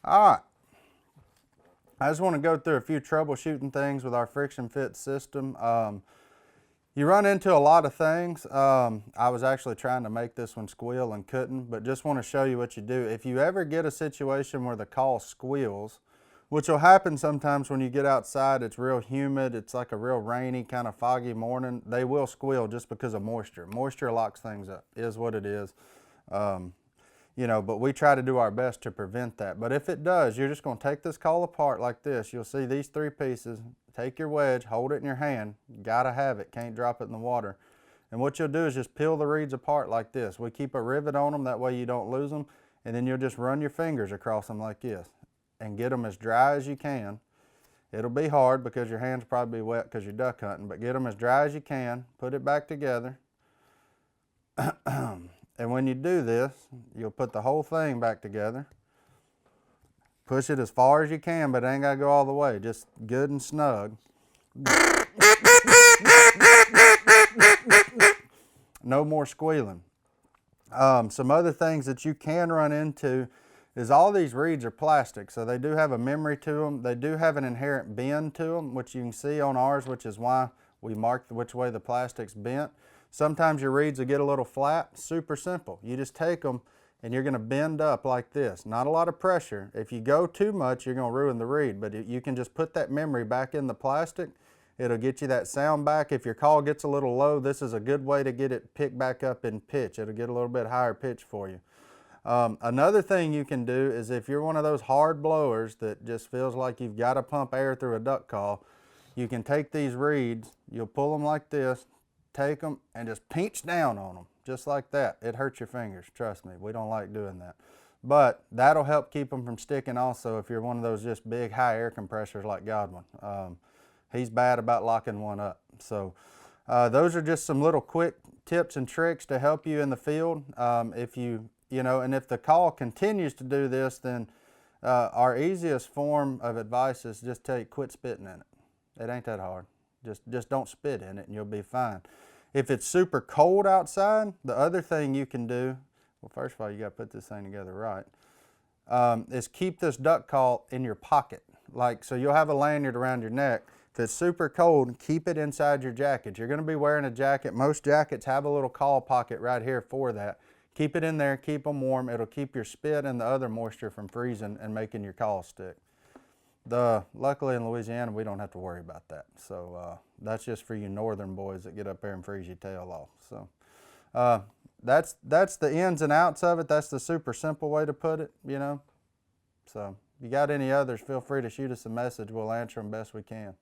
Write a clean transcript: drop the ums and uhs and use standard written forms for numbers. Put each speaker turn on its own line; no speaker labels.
All right. I just want to go through a few troubleshooting things with our friction fit system. You run into a lot of things. I was actually trying to make this one squeal and couldn't, but just want to show you what you do. If you ever get a situation where the caul squeals, which will happen sometimes when you get outside, it's real humid, it's like a real rainy, kind of foggy morning, they will squeal just because of moisture. Moisture locks things up, is what it is. You know, but we try to do our best to prevent that. But if it does, you're just going to take this caul apart like this. You'll see these three pieces. Take your wedge, hold it in your hand. You gotta have it, can't drop it in the water. And what you'll do is just peel the reeds apart like this. We keep a rivet on them, that way you don't lose them. And then you'll just run your fingers across them like this and get them as dry as you can. It'll be hard because your hands probably wet because you're duck hunting, but get them as dry as you can. Put it back together. And when you do this, you'll put the whole thing back together. Push it as far as you can, but it ain't gotta go all the way, just good and snug. No more squealing. Some other things that you can run into is all these reeds are plastic, so they do have a memory to them. They do have an inherent bend to them, which you can see on ours, which is why we marked which way the plastic's bent. Sometimes your reeds will get a little flat. Super simple. You just take them and you're going to bend up like this. Not a lot of pressure. If you go too much, you're going to ruin the reed, but you can just put that memory back in the plastic. It'll get you that sound back. If your caul gets a little low, this is a good way to get it picked back up in pitch. It'll get a little bit higher pitch for you. Another thing you can do is if you're one of those hard blowers that just feels like you've got to pump air through a duck call, you can take these reeds, you'll pull them like this, take them and just pinch down on them, just like that. It hurts your fingers, trust me. We don't like doing that. But that'll help keep them from sticking also if you're one of those just big high air compressors like Godwin. He's bad about locking one up. So those are just some little quick tips and tricks to help you in the field. If the caul continues to do this, then our easiest form of advice is just quit spitting in it. It ain't that hard. Just don't spit in it and you'll be fine. If it's super cold outside, the other thing you can do, well, first of all, you got to put this thing together right, is keep this duck call in your pocket. So you'll have a lanyard around your neck. If it's super cold, keep it inside your jacket. You're going to be wearing a jacket. Most jackets have a little caul pocket right here for that. Keep it in there, keep them warm. It'll keep your spit and the other moisture from freezing and making your caul stick. Luckily in Louisiana, we don't have to worry about that. So that's just for you northern boys that get up there and freeze your tail off. So that's the ins and outs of it. That's the super simple way to put it, you know. So if you got any others, feel free to shoot us a message. We'll answer them best we can.